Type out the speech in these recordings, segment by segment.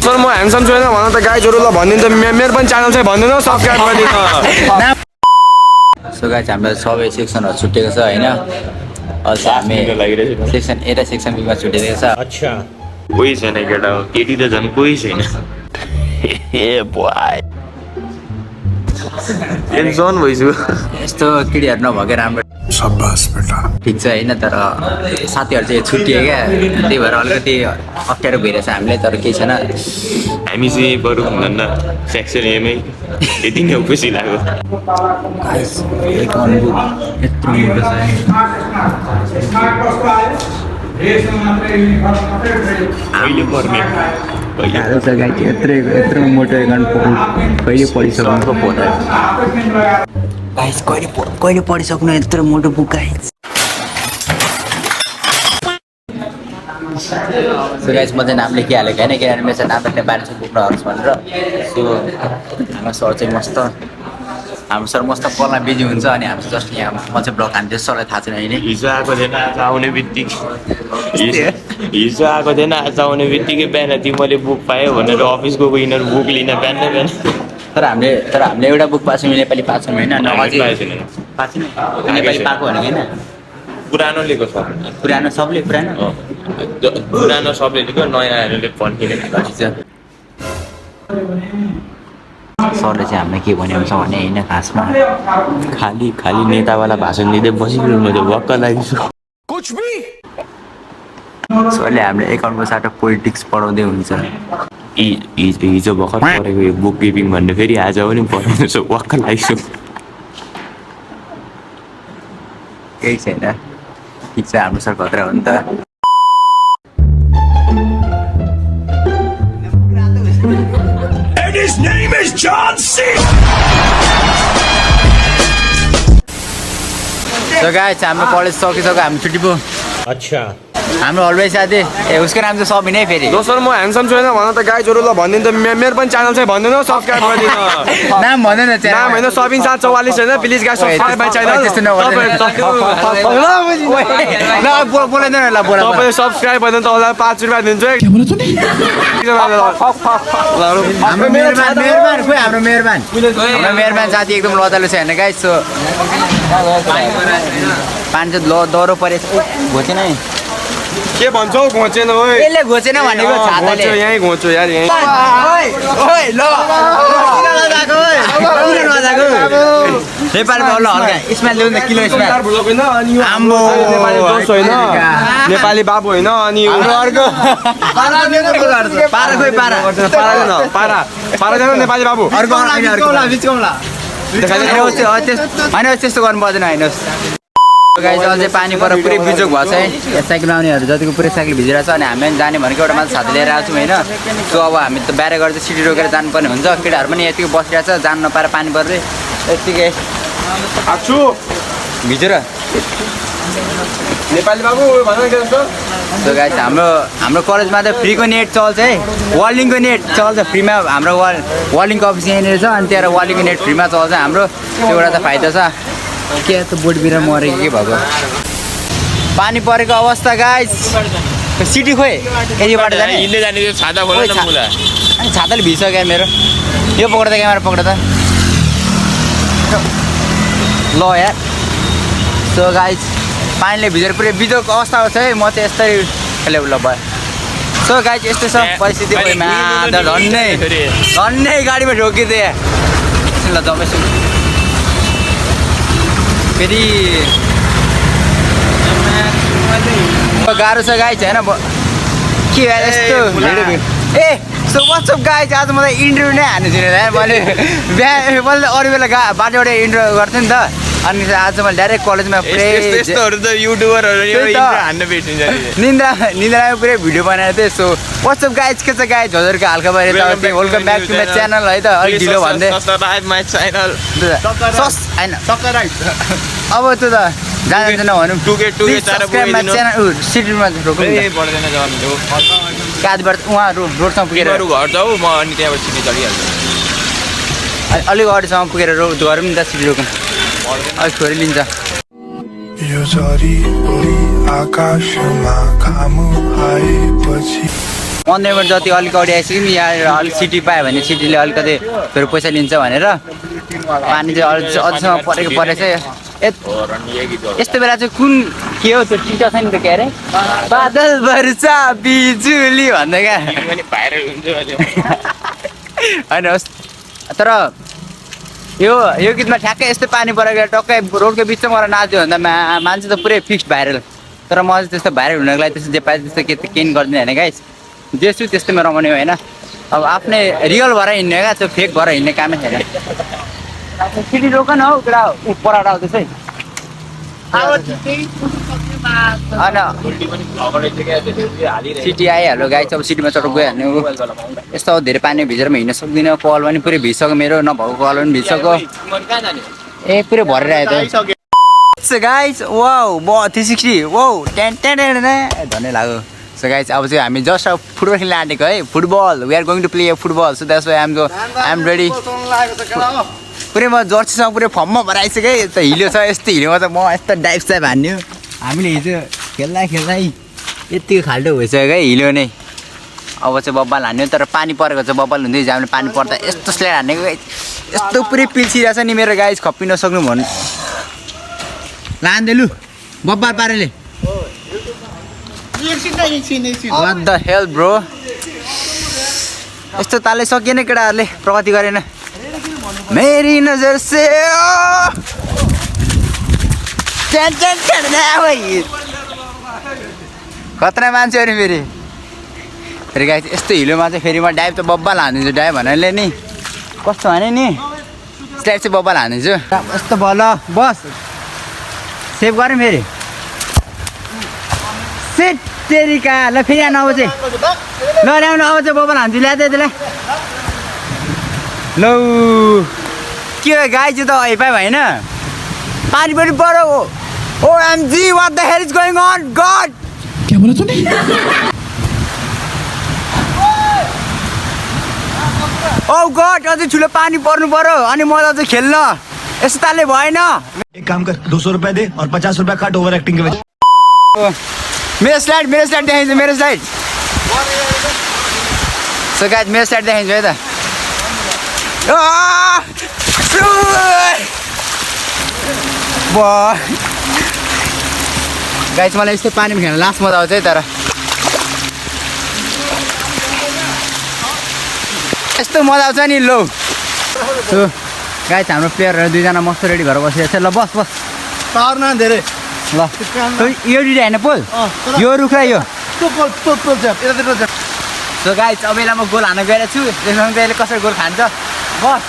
Sir म handsome छैन भन त गाइजहरु ल भनिदिनु त मेरो पनि च्यानल चाहिँ भनिदिनु सब्स्क्राइब गरिदिनु। सो गाइज हाम्रो सबै सेक्सनहरु छुटेको छ हैन। अझ हामी सेक्सन ए र सेक्सन बी मा छुटेको छ। अच्छा कोही छैन केटा हो केटी त झन् कोही छैन। ए बोय टेन्सन भइसु यस्तो किडीहरु नभके राम्रो शाबास बेटा ठीक छ हैन। तर साथीहरु चाहिँ छुट्टिए क्या त्यही भएर अलिकति अप्ठ्यारो भइरहेछ हामीलाई। तर केही छैन हामी चाहिँ बरु भन्दा सेक्सन एमै यति नै खुसी लाग्यो। गाइस एक अनुभव यत्रो मोटो छ अहिले पर्ने गाह्रो छ गाइस यत्रो मोटो एकाउन्ट कहिले पढिसक्नु फोटो गाइस कहिले पढिसक्नु यत्रो मोटो बुक गाइस। सो गाइस म चाहिँ नाम लेखिहालेको होइन किनभने मेरो चाहिँ नाम लेख्ने बानी छ बुक नहोस् भनेर। सो हाम्रो सर चाहिँ मस्त हाम्रो सर मस्त पढ्न बिजी हुन्छ अनि हामी जस्ट यहाँ म चाहिँ ब्लग हान्छु सरलाई थाहा छैन होइन। हिजो आएको थिएन आज आउने बित्तिकै हिजो आएको थिएन आज आउने बित्तिकै बिहान तिमीले बुक पायो भनेर अफिस गएको यिनीहरू बुक लिन बिहान तर हामीले एउटा बुक पाएको छौँ नेपाली पाएको छौँ होइन। नेपाली पाएको भनेको होइन पुरानो लिएको छ पुरानो सबले पुरानो सबले लिएको नयाँहरूले फर्किने सरले चाहिँ हामीलाई के भन्यो छ भने होइन खासमा खाली नेतावाला भाषण दिँदै बसिरहनु मैले वक्क लागिछु। सरले हामीले एकाउन्टको साटो पोलिटिक्स पढाउँदै हुन्छ। हिजो भर्खर पढेको यो बुक किपिङ भन्ने फेरि आज पनि पढाउनु छ वक्क लागिछु। केही छैन ठिक छ हाम्रो सर खतरा हो नि त। His name is John C. So guys, हाम्रो कलेज सकिसक्यो हामी छुट्टी पो। अच्छा हाम्रो हलवे साथी उसको नाम चाहिँ सबिन है फेरि। दोस्रो म ह्यान्डसम छैन भन त गाइजहरु ल भनिदिनु त मेरो पनि च्यानल चाहिँ भनिदिनु सब्स्क्राइब गरिदिनु। नाम भन्दैन च्यानल नाम हैन सबिन 744 हैन please guys subscribe my channel. बोल्दैन ल बोला तपाईले सब्स्क्राइब गर्नु त होला 5 रुपैयाँ दिन्छु है। हाम्रो मेहरबान खोइ हाम्रो मेहरबान साथी एकदम लजालु छ हैन गाइस। सो पानी चाहिँ दह्रो परेछ घोचेन है के भन्छौ घोचेन ओइ यसले घोचेन भनेको छाताले यही घोचो यार यही ओइ ल किन नजाको नेपालमा ल हल्का स्माइल देऊ न किलो स्माइल आम्बो नेपाली दोस्त होइन नेपाली बाबु होइन अनि अर्को पारा खोइ पारा पारा नेपाली बाबु अर्को होइन त्यस्तो गर्नु पर्दैन होइन। गाइस अझै पानी पर पुरै बिजोक भएको छ है यहाँ साइकल आउनेहरू जतिको पुरै साइकल भिजिरहेको छ अनि हामी जाने भनेको एउटा मात्र साथी लिएर आएको छौँ होइन। सो अब हामी त बाहिर गरेर सिटी रोकेर जानुपर्ने हुन्छ केटाहरू पनि यतिको बसिरहेको छ जानु नपाएर पानी पर्दै यतिकै आछु भिजेर नेपाली बाबु भन्न के जस्तो। सो गाइस हाम्रो कलेजमा त फ्रीको नेट चल्छ है वालिङको नेट चल्छ फ्रीमा हाम्रो वालिङको अफिस यहीँनिर छ अनि त्यहाँ वालिङको नेट फ्रीमा चल्छ हाम्रो त्यो एउटा त फाइदा छ। के त बोट बिरा मरेको के भएको पानी परेको अवस्था गाइस सिटी खोइ यतिबाट जाने हिँड्दै जाने त्यो छाता खोल न मुला अनि छाताले भिजिसक्यो मेरो यो पक्ड क्यामेरा पक्ड त ल यार। सो गाइस पानीले भिजेर पुरै बिजोक अवस्था छ है म चाहिँ यस्तै खेले ल भयो। सो गाइस यस्तो छ परिस्थिति खोइमा धन्नै गाडीमा ठोकिदिए ल जमेछु फेरि गाह्रो छ गाइस होइन के यस्तो ए सो वाट्सअप गाइस आज मलाई इन्टरभ्यू नै हान्नु थिएन मैले मैले अरू बेला बाटोबाट इन्टरभ्यू गर्थेँ नि त अनि आज मैले डाइरेक्ट कलेजमा पुरै यस्तोहरू त युट्युबरहरू हान्न भेटिन्छ निन्द्रामा पुरै भिडियो बनाएको थिएँ। सो वाट्सअप गाइस के छ गाइस हजुरको हालका बारे welcome back to my channel है त अलिक ढिलो भन्दै अब त्यो त जान्छ नभनौँ सिटीमा काँधबाट उहाँ रोडसम्म पुगेर घर जाऊ म अनि त्यहाँबाट सिटी चढिहाल्छु अलिक अगाडिसम्म पुगेर रोड गरौँ नि त सिटी रोकौँ अलिक छोरी लिन्छ। यो झरी आकाशमा घाम आएपछि 15 मिनट जति अलिक अगाडि आइसक्यौँ यहाँ अलिक सिटी पायो भने सिटीले अलिकति फेरि पैसा लिन्छ भनेर पानी चाहिँ अझसम्म परेछ यस्तो बेला चाहिँ कुन के हो त्यो टिका छ नि त के अरे बादल वर्षा बिजुली भन्दा क्या होइन तर यो गीतमा ठ्याक्कै यस्तै पानी परेको टक्कै रोडको बिचमा गएर नाच्यो भन्दा मान्छे त पुरै फिक्स्ड भाइरल तर म चाहिँ त्यस्तो भाइरल हुनको लागि त्यस्तो जे पाए त्यस्तो केही गर्दिनँ होइन गाइस जे छु त्यस्तैमा रमाउने हो होइन अब आफ्नै रियल भएर हिँड्ने क्या त्यो फेक भएर हिँड्ने कामै छैन सिटी रोक न हौ एउटा पराएर आउँदैछ है सिटी आइहाल्यो गाई चाहिँ अब सिटीमा चटक गइहाल्ने हो यस्तो धेरै पानी भिजेर म हिँड्न सक्दिनँ कल पनि पुरै भिजिसक्यो मेरो नभएको कल पनि भिजिसक्यो ए पुरै भरेर आयो त गाइस वाउ 360 वाउ धन्य लाग्यो सो गाइस अब चाहिँ हामी जस्ट अब फुटबल खेल्न आँटेको है football we are going to play football so that's why I am ready पुरै म जर्सीसँग पुरै फर्ममा भएर आइसकेँ है यस्तो हिलो छ यस्तो हिलोमा त म यस्तो डाइभ साइभ हान्यो हामीले हिजो खेल्दा यत्तिको खाल्टो भइसक्यो है हिलो नै अब चाहिँ बब्बाल हान्यो तर पानी परेको छ बब्बाल हुँदै हामीले पानी पर्दा यस्तो स्ल्याड हानेको यस्तो पुरै पिल्सिरहेछ नि मेरो गाइस खप्पि नसक्नु भन्नु लाँदै लु बब्बाल पारेले What the hell bro यस्तो तालै सकिएन केटाहरूले प्रगति गरेन मेरी नजर से खतरा मान्छेहरू फेरि गाइस यस्तो हिलोमा चाहिँ फेरि म डाइभ त बब्बाल हानिदिन्छु डाइभ भन्नाले नि कस्तो भने नि स्लाइड चाहिँ बब्बाल हानिदिन्छु यस्तो बल बस सेभ गऱ्यौँ फेरि सेट तेरिका ल फेरि आउनु अब चाहिँ ल ल्याउनु अब चाहिँ बब्बाल हान्छु ल्याँदै त्यसलाई लौ के गाई चाहिँ त पायो भएन पानी पनि पऱ्यो OMG what the hell is going on God क्या बोला तूने ओ गॉड अझै ठुलो पानी पर्नु पर्यो अनि म अझै खेल्न यस्तो तालले भएन एक काम कर 200 रुपए दे और 50 रुपए काट ओवर एक्टिंग के वजह मेरो स्लाइड देखाइदिन्छु मेरो स्लाइड सो गाइस मेरो स्लाइड देखाइदिन्छु है त गाइस मलाई यस्तै पानीमा खेल्न लास्ट मजा आउँछ है तर यस्तो मजा आउँछ नि लो गाइस हाम्रो प्लेयरहरू दुईजना मस्त रेडी भएर बसिरहेको छ ल बस तार्न धेरै ल यो डिडी होइन पोल यो रुख्रा यो सो गाइस अब यसलाई म गोल हान्न गएर छु त्यसमा त्यसले कसरी गोल खान्छ बस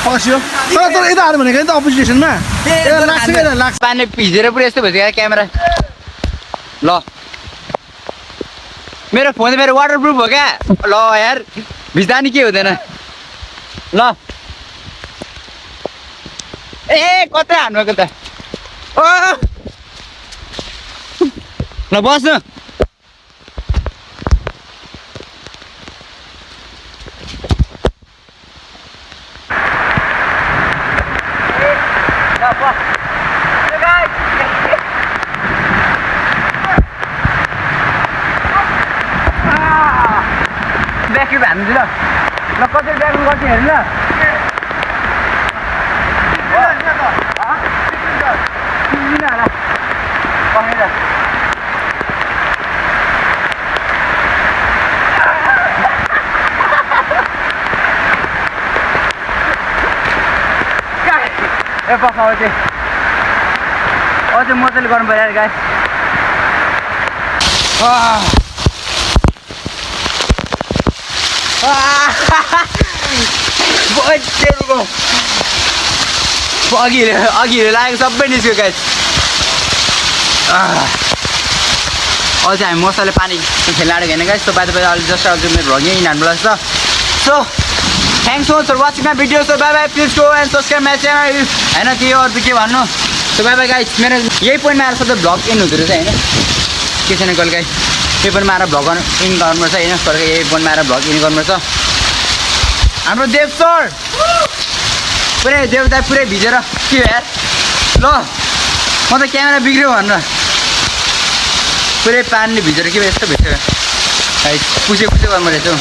पस्यो तर यता हाल्यो भनेको नि त अपोजिसनमा पानी भिजेर पुरै यस्तो भइसक्यो क्यामेरा ल मेरो फोन फेरि वाटरप्रुफ हो क्या ल यार भिज्दा नि के हुँदैन ल ए कतै हान्नुभएको त ल बस्नु ब्याकअप हान्छु ल कसरी ब्याकअप गर्छु हेर्नु ल ए बस अझै मजाले गर्नु पऱ्यो गाइस अघि लागेको सबै निस्क्यो गाइस अझै हामी मजाले पानी खेल्न आँटेको होइन गाइस तपाईँ अहिले जस्ट अझै मेरो भ्लग यहीँ हान्नु पर्छ so thanks so much for watching my video so bye bye please go and subscribe my channel होइन के हो अरू के भन्नु सो बाई बाई गाइस मेरो यही पोइन्टमा आएर सबै भ्लग इन हुँदो रहेछ होइन के छैन कहिले गाइस यही पोइन्टमा आएर भ्लग इन गर्नुपर्छ होइन कहिले यही पोइन्टमा आएर भ्लग इन गर्नुपर्छ हाम्रो देव सर पुरै देवता पुरै भिजेर के यार ल म त क्यामेरा बिग्रियो भनेर पुरै पानीले भिजेर के यस्तो भित्र पुसे गर्नु रहेछ हौ